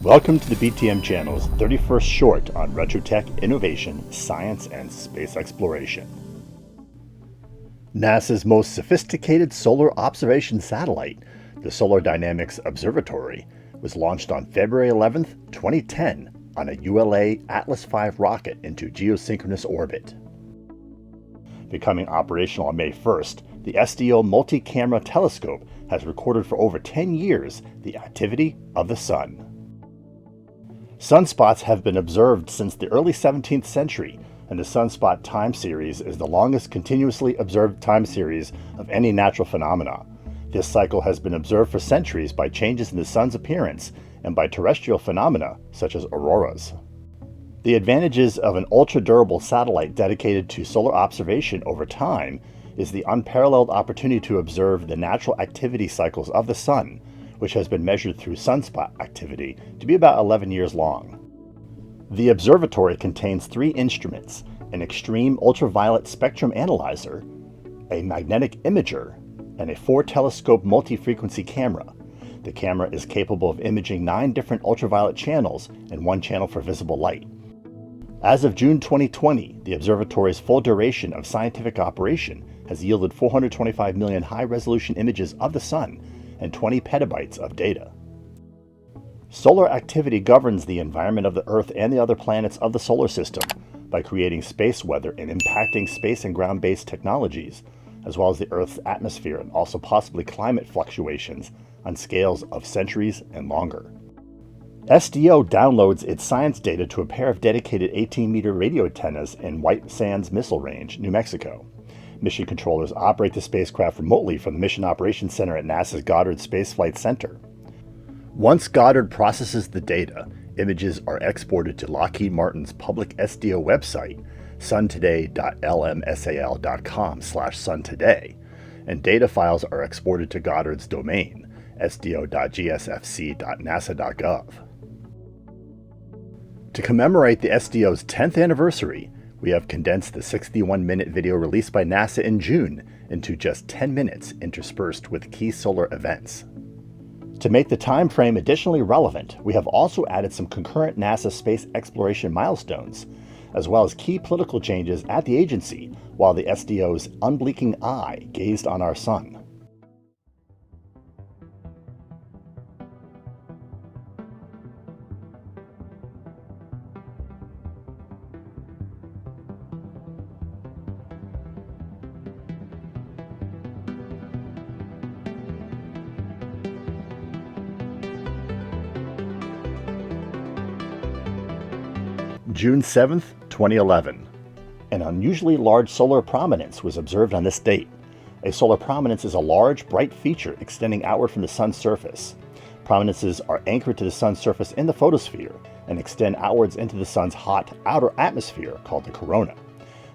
Welcome to the BTM channel's 31st short on retrotech, innovation, science, and space exploration. NASA's most sophisticated solar observation satellite, the Solar Dynamics Observatory, was launched on February 11, 2010 on a ULA Atlas V rocket into geosynchronous orbit. Becoming operational on May 1st, the SDO multi-camera telescope has recorded for over 10 years the activity of the Sun. Sunspots have been observed since the early 17th century, and the sunspot time series is the longest continuously observed time series of any natural phenomena. This cycle has been observed for centuries by changes in the sun's appearance and by terrestrial phenomena such as auroras. The advantages of an ultra-durable satellite dedicated to solar observation over time is the unparalleled opportunity to observe the natural activity cycles of the sun, which has been measured through sunspot activity to be about 11 years long. The observatory contains 3 instruments: an extreme ultraviolet spectrum analyzer, a magnetic imager, and a 4-telescope multi-frequency camera. The camera is capable of imaging 9 different ultraviolet channels and 1 channel for visible light. As of June 2020, the observatory's full duration of scientific operation has yielded 425 million high-resolution images of the sun and 20 petabytes of data. Solar activity governs the environment of the Earth and the other planets of the solar system by creating space weather and impacting space and ground-based technologies, as well as the Earth's atmosphere and also possibly climate fluctuations on scales of centuries and longer. SDO downloads its science data to a pair of dedicated 18-meter radio antennas in White Sands Missile Range, New Mexico. Mission controllers operate the spacecraft remotely from the Mission Operations Center at NASA's Goddard Space Flight Center. Once Goddard processes the data, images are exported to Lockheed Martin's public SDO website, suntoday.lmsal.com/suntoday, and data files are exported to Goddard's domain, sdo.gsfc.nasa.gov. To commemorate the SDO's 10th anniversary, we have condensed the 61-minute video released by NASA in June into just 10 minutes interspersed with key solar events. To make the time frame additionally relevant, we have also added some concurrent NASA space exploration milestones, as well as key political changes at the agency while the SDO's unblinking eye gazed on our sun. June 7, 2011. An unusually large solar prominence was observed on this date. A solar prominence is a large, bright feature extending outward from the sun's surface. Prominences are anchored to the sun's surface in the photosphere and extend outwards into the sun's hot outer atmosphere called the corona.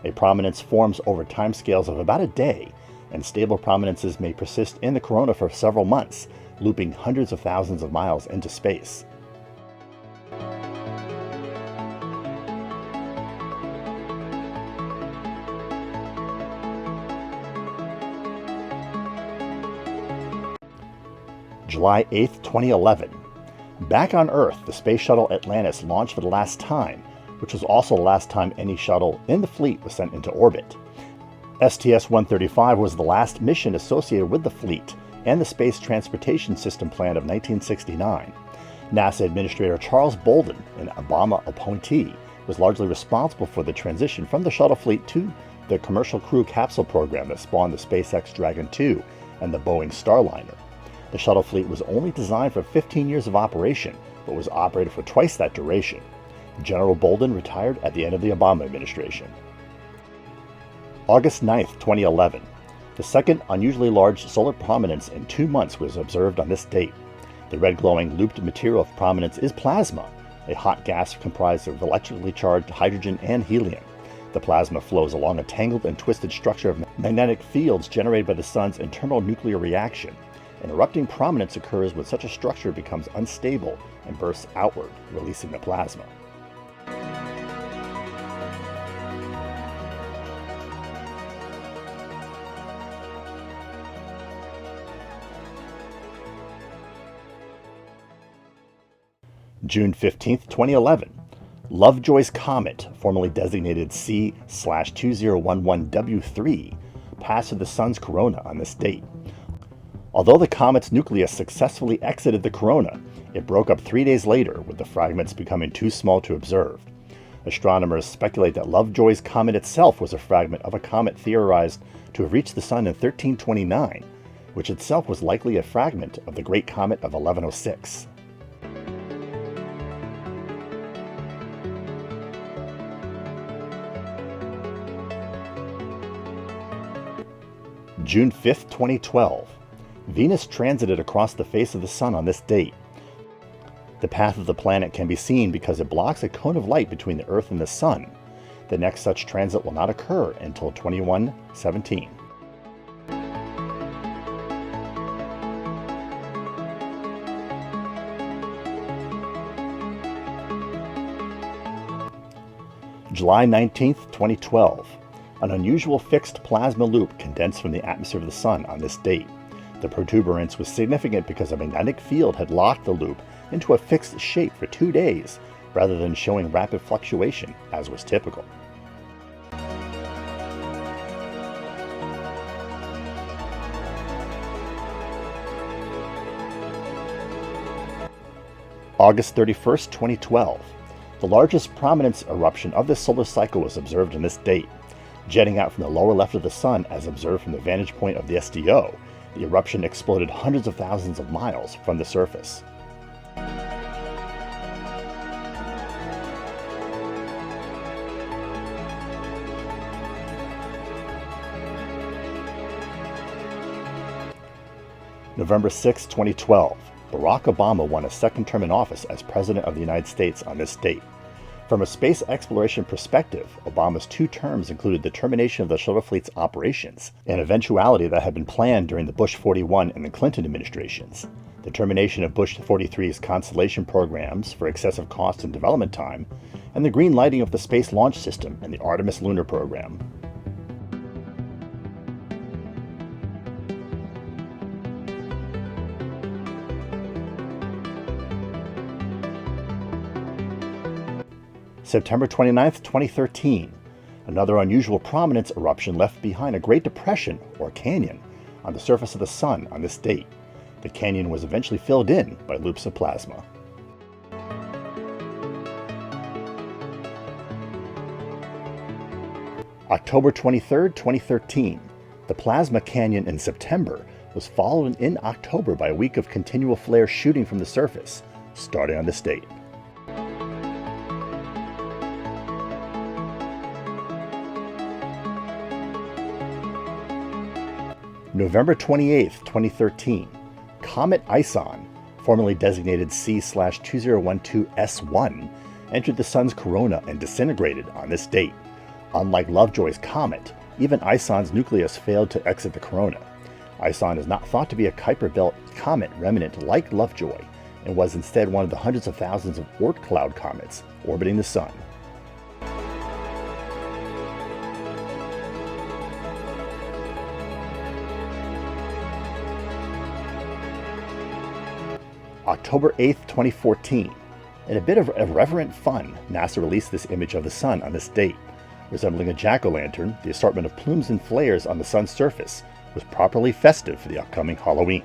A prominence forms over timescales of about a day, and stable prominences may persist in the corona for several months, looping hundreds of thousands of miles into space. July 8, 2011. Back on Earth, the Space Shuttle Atlantis launched for the last time, which was also the last time any shuttle in the fleet was sent into orbit. STS-135 was the last mission associated with the fleet and the Space Transportation System Plan of 1969. NASA Administrator Charles Bolden, an Obama appointee, was largely responsible for the transition from the shuttle fleet to the Commercial Crew Capsule program that spawned the SpaceX Dragon 2 and the Boeing Starliner. The shuttle fleet was only designed for 15 years of operation, but was operated for twice that duration. General Bolden retired at the end of the Obama administration. August 9, 2011. The second unusually large solar prominence in 2 months was observed on this date. The red glowing looped material of prominence is plasma, a hot gas comprised of electrically charged hydrogen and helium. The plasma flows along a tangled and twisted structure of magnetic fields generated by the sun's internal nuclear reaction. An erupting prominence occurs when such a structure becomes unstable and bursts outward, releasing the plasma. June 15, 2011. Lovejoy's Comet, formerly designated C/2011W3, passed through the Sun's corona on this date. Although the comet's nucleus successfully exited the corona, it broke up 3 days later, with the fragments becoming too small to observe. Astronomers speculate that Lovejoy's Comet itself was a fragment of a comet theorized to have reached the Sun in 1329, which itself was likely a fragment of the Great Comet of 1106. June 5, 2012. Venus transited across the face of the Sun on this date. The path of the planet can be seen because it blocks a cone of light between the Earth and the Sun. The next such transit will not occur until 2117. July 19, 2012. An unusual fixed plasma loop condensed from the atmosphere of the Sun on this date. The protuberance was significant because a magnetic field had locked the loop into a fixed shape for 2 days, rather than showing rapid fluctuation, as was typical. August 31, 2012. The largest prominence eruption of this solar cycle was observed on this date. Jetting out from the lower left of the Sun as observed from the vantage point of the SDO, the eruption exploded hundreds of thousands of miles from the surface. November 6, 2012. Barack Obama won a second term in office as President of the United States on this date. From a space exploration perspective, Obama's 2 terms included the termination of the shuttle fleet's operations, an eventuality that had been planned during the Bush 41 and the Clinton administrations, the termination of Bush 43's Constellation programs for excessive cost and development time, and the green lighting of the Space Launch System and the Artemis lunar program. September 29, 2013. Another unusual prominence eruption left behind a Great Depression, or canyon, on the surface of the Sun on this date. The canyon was eventually filled in by loops of plasma. October 23, 2013. The plasma canyon in September was followed in October by a week of continual flares shooting from the surface, starting on this date. November 28, 2013. Comet Ison, formerly designated C/2012S1, entered the Sun's corona and disintegrated on this date. Unlike Lovejoy's Comet, even Ison's nucleus failed to exit the corona. Ison is not thought to be a Kuiper Belt comet remnant like Lovejoy, and was instead one of the hundreds of thousands of Oort cloud comets orbiting the Sun. October 8, 2014. In a bit of irreverent fun, NASA released this image of the Sun on this date. Resembling a jack-o'-lantern, the assortment of plumes and flares on the Sun's surface was properly festive for the upcoming Halloween.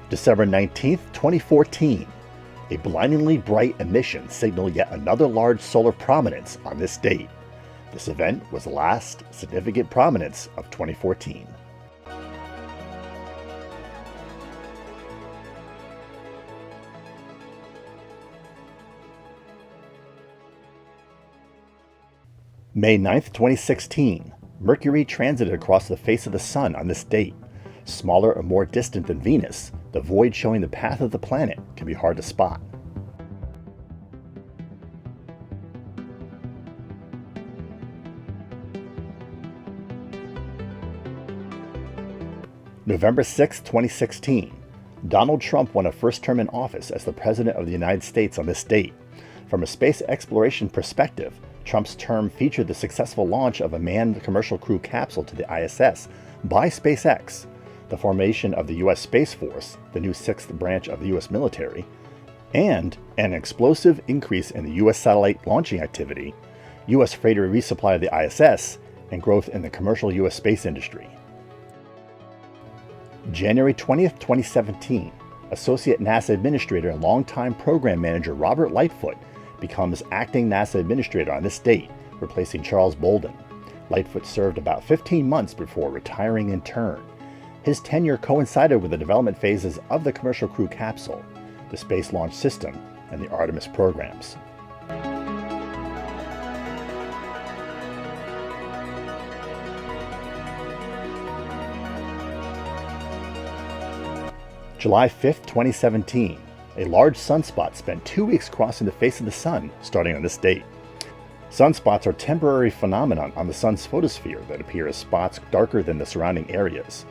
December 19, 2014. A blindingly bright emission signaled yet another large solar prominence on this date. This event was the last significant prominence of 2014. May 9, 2016. Mercury transited across the face of the Sun on this date. Smaller and more distant than Venus, the void showing the path of the planet can be hard to spot. November 6, 2016. Donald Trump won a first term in office as the President of the United States on this date. From a space exploration perspective, Trump's term featured the successful launch of a manned commercial crew capsule to the ISS by SpaceX, the formation of the U.S. Space Force, the new sixth branch of the U.S. military, and an explosive increase in the U.S. satellite launching activity, U.S. freighter resupply of the ISS, and growth in the commercial U.S. space industry. January 20th, 2017, Associate NASA Administrator and longtime Program Manager Robert Lightfoot becomes Acting NASA Administrator on this date, replacing Charles Bolden. Lightfoot served about 15 months before retiring in turn. His tenure coincided with the development phases of the Commercial Crew Capsule, the Space Launch System, and the Artemis programs. July 5th, 2017. A large sunspot spent 2 weeks crossing the face of the Sun, starting on this date. Sunspots are temporary phenomena on the Sun's photosphere that appear as spots darker than the surrounding areas.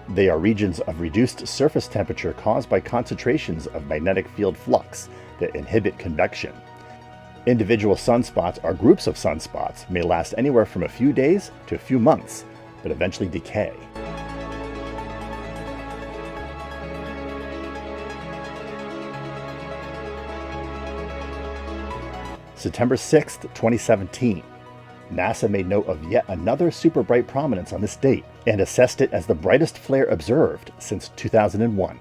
They are regions of reduced surface temperature caused by concentrations of magnetic field flux that inhibit convection. Individual sunspots or groups of sunspots may last anywhere from a few days to a few months, but eventually decay. September 6th, 2017. NASA made note of yet another super bright prominence on this date and assessed it as the brightest flare observed since 2001.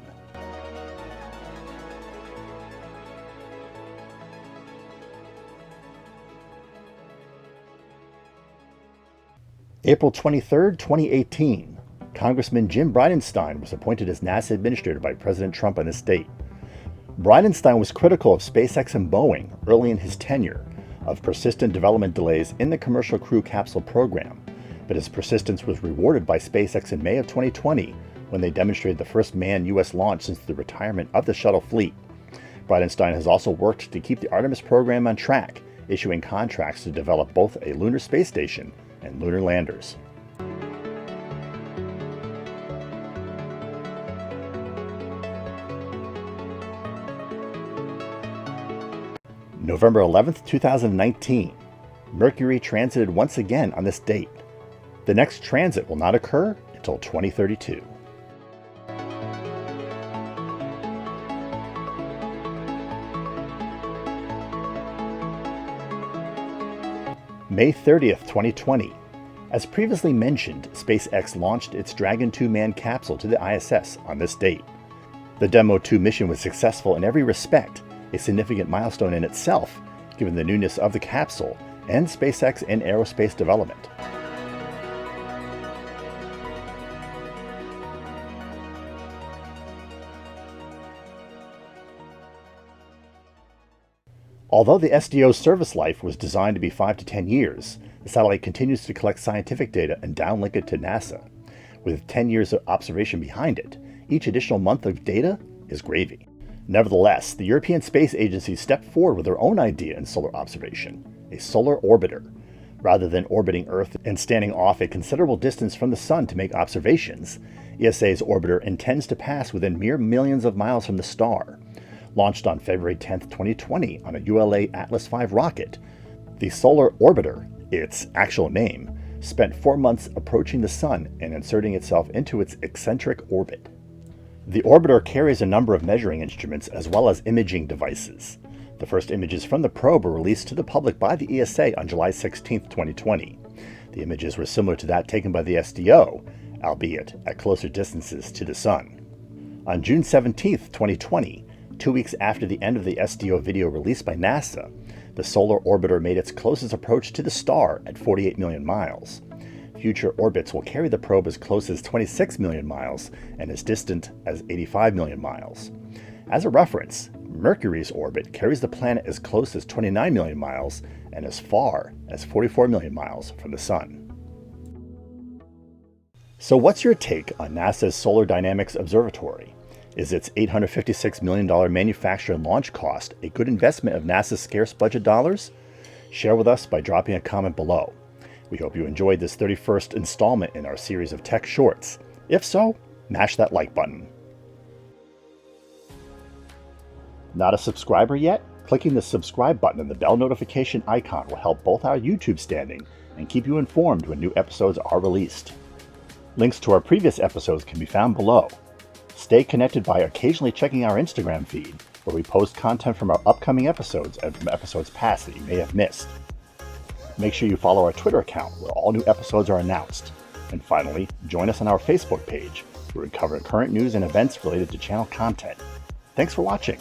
April 23rd, 2018. Congressman Jim Bridenstine was appointed as NASA Administrator by President Trump on this date. Bridenstine was critical of SpaceX and Boeing early in his tenure of persistent development delays in the Commercial Crew Capsule program, but his persistence was rewarded by SpaceX in May of 2020 when they demonstrated the first manned U.S. launch since the retirement of the shuttle fleet. Bridenstine has also worked to keep the Artemis program on track, issuing contracts to develop both a lunar space station and lunar landers. November 11th, 2019. Mercury transited once again on this date. The next transit will not occur until 2032. May 30th, 2020. As previously mentioned, SpaceX launched its Dragon 2 manned capsule to the ISS on this date. The Demo 2 mission was successful in every respect, a significant milestone in itself, given the newness of the capsule and SpaceX in aerospace development. Although the SDO's service life was designed to be 5 to 10 years, the satellite continues to collect scientific data and downlink it to NASA. With 10 years of observation behind it, each additional month of data is gravy. Nevertheless, the European Space Agency stepped forward with their own idea in solar observation, a solar orbiter. Rather than orbiting Earth and standing off a considerable distance from the Sun to make observations, ESA's orbiter intends to pass within mere millions of miles from the star. Launched on February 10, 2020 on a ULA Atlas V rocket, the Solar Orbiter, its actual name, spent 4 months approaching the Sun and inserting itself into its eccentric orbit. The orbiter carries a number of measuring instruments as well as imaging devices. The first images from the probe were released to the public by the ESA on July 16, 2020. The images were similar to that taken by the SDO, albeit at closer distances to the Sun. On June 17, 2020, 2 weeks after the end of the SDO video released by NASA, the Solar Orbiter made its closest approach to the star at 48 million miles. Future orbits will carry the probe as close as 26 million miles and as distant as 85 million miles. As a reference, Mercury's orbit carries the planet as close as 29 million miles and as far as 44 million miles from the Sun. So what's your take on NASA's Solar Dynamics Observatory? Is its $856 million manufacture and launch cost a good investment of NASA's scarce budget dollars? Share with us by dropping a comment below. We hope you enjoyed this 31st installment in our series of tech shorts. If so, mash that like button. Not a subscriber yet? Clicking the subscribe button and the bell notification icon will help both our YouTube standing and keep you informed when new episodes are released. Links to our previous episodes can be found below. Stay connected by occasionally checking our Instagram feed, where we post content from our upcoming episodes and from episodes past that you may have missed. Make sure you follow our Twitter account, where all new episodes are announced. And finally, join us on our Facebook page, where we cover current news and events related to channel content. Thanks for watching.